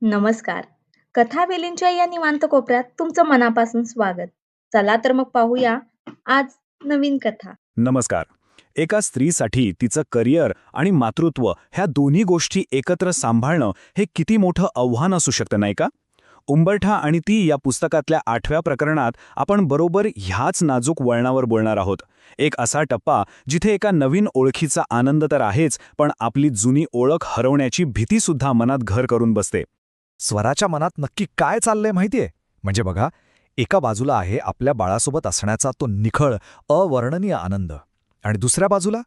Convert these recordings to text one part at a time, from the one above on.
नमस्कार. कथावेलींच्या या निवांत कोपऱ्यात तुमचं मनापासून स्वागत. चला तर मग पाहूया आज नवीन कथा. नमस्कार. एका स्त्रीसाठी तिचं करिअर आणि मातृत्व ह्या दोन्ही गोष्टी एकत्र सांभाळणं हे किती मोठं आव्हान असू शकतं नाही का? उंबरठा आणि ती या पुस्तकातल्या 8व्या प्रकरणात आपण बरोबर ह्याच नाजूक वळणावर बोलणार आहोत. एक असा टप्पा जिथे एका नवीन ओळखीचा आनंद तर आहेच, पण आपली जुनी ओळख हरवण्याची भीतीसुद्धा मनात घर करून बसते. स्वराच्या मनात नक्की काय चाललंय माहितीये? म्हणजे बघा, एका बाजूला आहे आपल्या बाळासोबत असण्याचा तो निखळ, अवर्णनीय आनंद आणि दुसऱ्या बाजूला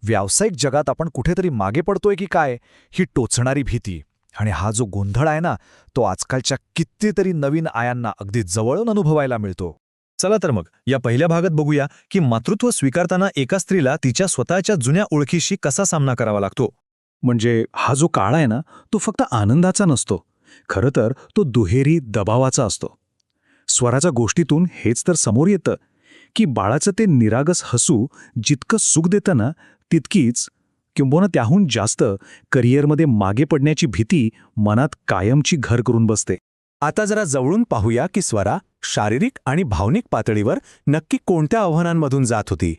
व्यावसायिक जगात आपण कुठेतरी मागे पडतोय की काय ही टोचणारी भीती. आणि हा जो गोंधळ आहे ना, तो आजकालच्या कितीतरी नवीन आयांना अगदी जवळून अनुभवायला मिळतो. चला तर मग या पहिल्या भागात बघूया की मातृत्व स्वीकारताना एका स्त्रीला तिच्या स्वतःच्या जुन्या ओळखीशी कसा सामना करावा लागतो. म्हणजे हा जो काळ आहे ना, तो फक्त आनंदाचा नसतो. खरं तर तो दुहेरी दबावाचा असतो. स्वराच्या गोष्टीतून हेच तर समोर येतं की बाळाचं ते निरागस हसू जितकं सुख देतं ना, तितकीच किंबहुना त्याहून जास्त करिअरमध्ये मागे पडण्याची भीती मनात कायमची घर करून बसते. आता जरा जवळून पाहूया की स्वरा शारीरिक आणि भावनिक पातळीवर नक्की कोणत्या आव्हानांमधून जात होती.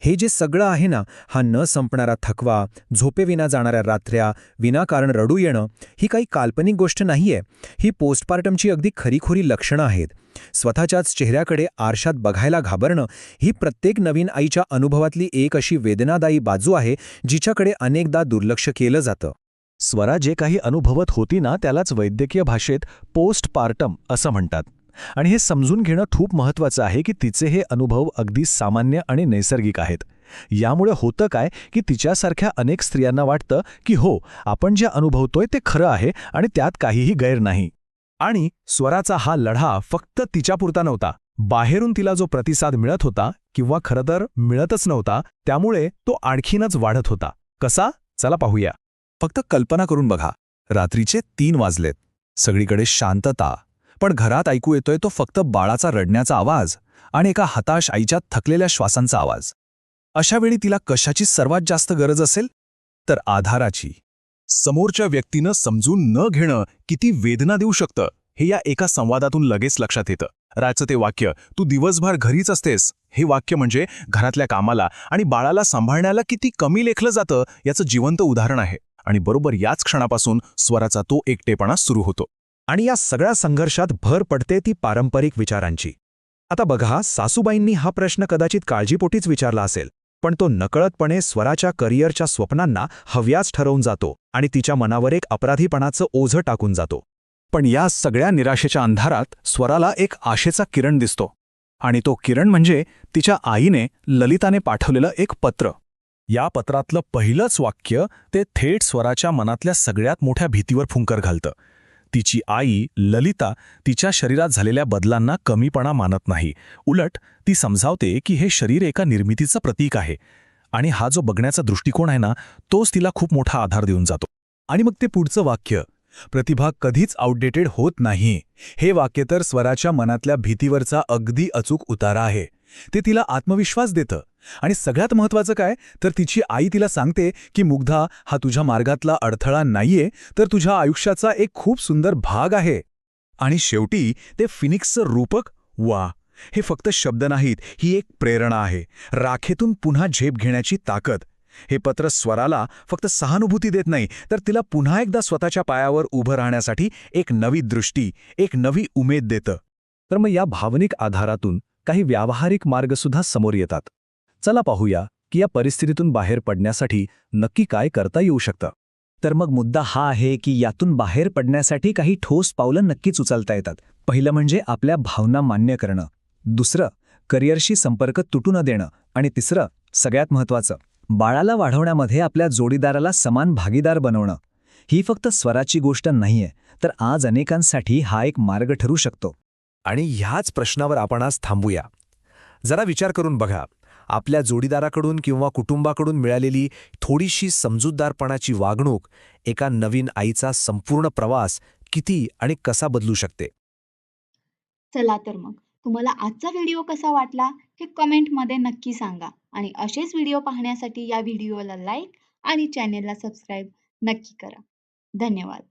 हे जे सगळं आहे ना, हा न संपणारा थकवा, झोपेविना जाणाऱ्या रात्र्या, विनाकारण रडू येणं, ही काही काल्पनिक गोष्ट नाहीये. ही पोस्टपार्टमची अगदी खरीखुरी लक्षणं आहेत. स्वतःच्याच चेहऱ्याकडे आरशात बघायला घाबरणं ही प्रत्येक नवीन आईच्या अनुभवातली एक अशी वेदनादायी बाजू आहे जिच्याकडे अनेकदा दुर्लक्ष केलं जातं. स्वरा जे काही अनुभवत होती ना, त्यालाच वैद्यकीय भाषेत पोस्टपार्टम असं म्हणतात. आणि हे समजून घेणं खूप महत्त्वाचं आहे की तिचे हे अनुभव अगदी सामान्य आणि नैसर्गिक आहेत. यामुळे होतं काय की तिच्यासारख्या अनेक स्त्रियांना वाटतं की हो, आपण जे अनुभवतोय ते खरं आहे आणि त्यात काहीही गैर नाही. आणि स्वराचा हा लढा फक्त तिच्यापुरता नव्हता. बाहेरून तिला जो प्रतिसाद मिळत होता किंवा खरं तर मिळतच नव्हता, त्यामुळे तो आणखीनच वाढत होता. कसा? चला पाहूया. फक्त कल्पना करून बघा, रात्रीचे 3 वाजलेत, सगळीकडे शांतता, पण घरात ऐकू येतोय तो फक्त बाळाचा रडण्याचा आवाज आणि एका हताश आईच्या थकलेल्या श्वासांचा आवाज. अशा वेळी तिला कशाची सर्वात जास्त गरज असेल? तर आधाराची. समोरच्या व्यक्तीनं समजून न घेणं किती वेदना देऊ शकतं हे या एका संवादातून लगेच लक्षात येतं. राजचं ते वाक्य, तू दिवसभर घरीच असतेस, हे वाक्य म्हणजे घरातल्या कामाला आणि बाळाला सांभाळण्याला किती कमी लेखलं जातं याचं जिवंत उदाहरण आहे. आणि बरोबर याच क्षणापासून स्वराचा तो एकटेपणा सुरू होतो. आणि या सगळ्या संघर्षात भर पडते ती पारंपरिक विचारांची. आता बघा, सासूबाईंनी हा प्रश्न कदाचित काळजीपोटीच विचारला असेल, पण तो नकळतपणे स्वराच्या करिअरच्या स्वप्नांना हव्यास ठरवून जातो आणि तिच्या मनावर एक अपराधीपणाचं ओझं टाकून जातो. पण या सगळ्या निराशेच्या अंधारात स्वराला एक आशेचा किरण दिसतो. आणि तो किरण म्हणजे तिच्या आईने ललिताने पाठवलेलं एक पत्र. या पत्रातलं पहिलंच वाक्य ते थेट स्वराच्या मनातल्या सगळ्यात मोठ्या भीतीवर फुंकर घालतं. तिची आई ललिता तिच्या शरीरात झालेल्या बदलांना कमीपणा मानत नाही. उलट ती समजावते की हे शरीर एका निर्मितीचं प्रतीक आहे. आणि हा जो बघण्याचा दृष्टिकोन आहे ना, तोच तिला खूप मोठा आधार देऊन जातो. आणि मग ते पुढचं वाक्य, प्रतिभा कधीच आउटडेटेड होत नाही, हे वाक्य तर स्वराच्या मनातल्या भीतीवरचा अगदी अचूक उतारा आहे. ते तिला आत्मविश्वास देतं. आणि सगळ्यात महत्त्वाचं काय, तर तिची आई तिला सांगते की मुग्धा, हा तुझ्या मार्गातला अडथळा नाहीये, तर तुझ्या आयुष्याचा एक खूप सुंदर भाग आहे. आणि शेवटी ते फिनिक्सचं रूपक, वा, हे फक्त शब्द नाहीत, ही एक प्रेरणा आहे, राखेतून पुन्हा झेप घेण्याची ताकद. हे पत्र स्वराला फक्त सहानुभूती देत नाही, तर तिला पुन्हा एकदा स्वतःच्या पायावर उभं राहण्यासाठी एक नवी दृष्टी, एक नवी उमेद देतं. तर मग या भावनिक आधारातून काही व्यावहारिक मार्गसुद्धा समोर येतात. चला पाहूया की या परिस्थितीतून बाहेर पडण्यासाठी नक्की काय करता येऊ शकतं. तर मग मुद्दा हा आहे की यातून बाहेर पडण्यासाठी काही ठोस पावलं नक्कीच उचलता येतात. पहिलं म्हणजे आपल्या भावना मान्य करणं. दुसरं, करिअरशी संपर्क तुटू न देणं. आणि तिसरं, सगळ्यात महत्त्वाचं, बाळाला वाढवण्यामध्ये आपल्या जोडीदाराला समान भागीदार बनवणं. ही फक्त स्वराची गोष्ट नाहीये, तर आज अनेकांसाठी हा एक मार्ग ठरू शकतो. आणि ह्याच प्रश्नावर आपण आज थांबूया. जरा विचार करून बघा, आपल्या जोडीदाराकडून किंवा कुटुंबाकडून मिळालेली थोडीशी समजूतदारपणाची वागणूक एका नवीन आईचा संपूर्ण प्रवास किती आणि कसा बदलू शकते. चला तर मग तुम्हाला आजचा व्हिडिओ कसा वाटला हे कमेंटमध्ये नक्की सांगा. आणि असेच व्हिडिओ पाहण्यासाठी या व्हिडिओला लाईक आणि चॅनेलला सबस्क्राईब नक्की करा. धन्यवाद.